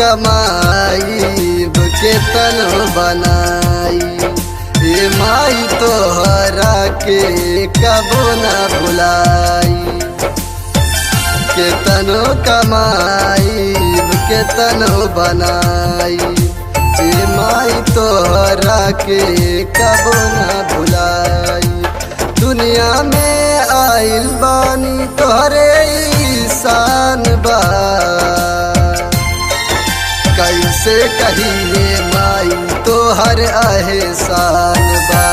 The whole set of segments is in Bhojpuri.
कमाई केतनो बनाई, ए माई तोहरा के कबो न भुलाई। केतनो कमाई केतनो बनाई, ए माई तोहरा के कबो न भुलाई। दुनिया में आइल बानी तोहरे ईशान बा, कैसे कहिए माई तोहर एहसान बा,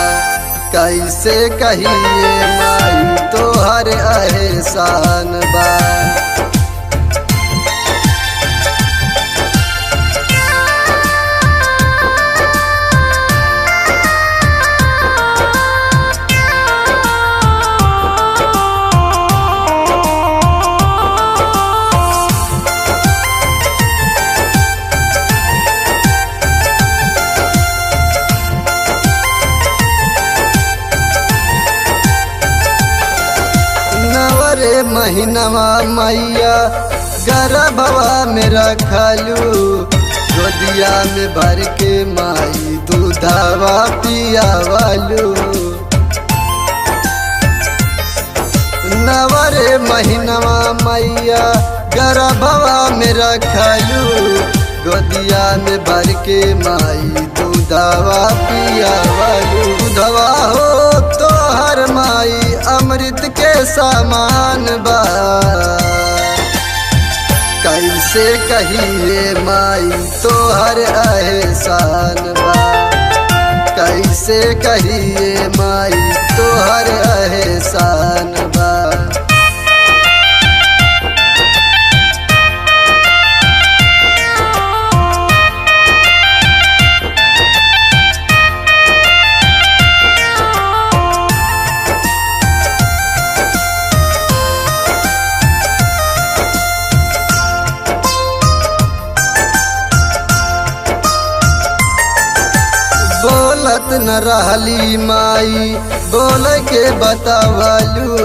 कैसे कहिए माई तोहर एहसान बा। नवरे महीनवा मैया गर्भवा में रखलू, गोदिया में भर के माई दूधवा पियावलू। नवरे महीनवा मैया गर्भवा में रखलू, गोदिया में भर के माई दूधवा पियावलू। दूधवा हो तोहर माई अमृत के समान बा, कैसे कहिए माई तोहर एहसान बा, कैसे कहिए माई तोहर एहसान बा। बोलत न रहली माई बोल के बतावलू,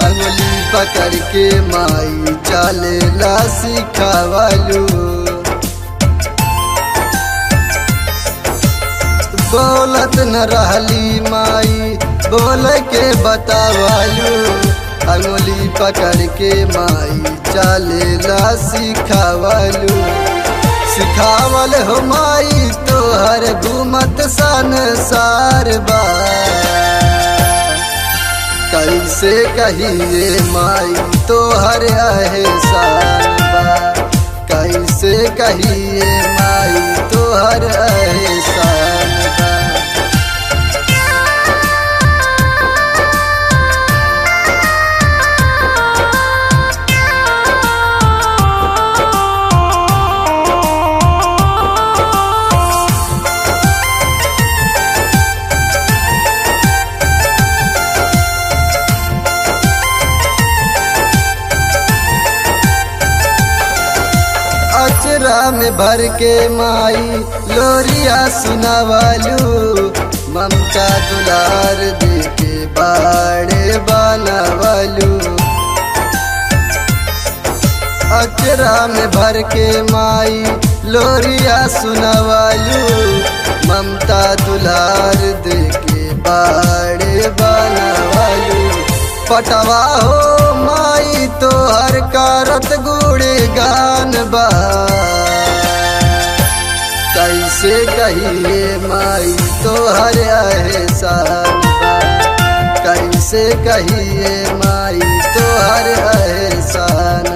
अंगुली पकड़ के माई चलेला सिखावलू। बोलत न रहली माई बोल के बतावलू, अंगुली पकड़ के माई चलेला सिखावलू। सिखावल हो माई तोहर घूमत संसार बा, कैसे कहिए माई तोहर एहसान बा, कैसे कहिए माई तोहर एहसान बा। अचरा में भर के माई लोरिया सुनावलू, ममता दुलार दे के बाड़े बनावलू। अचरा में भर के माई लोरिया सुनावलू, ममता दुलार दे के बाड़े बनावलू। पटवा हो माई तोहर करत गुड़ गान बा, कैसे कहिए माई तोहर एहसान बा, कैसे कहिए माई तोहर एहसान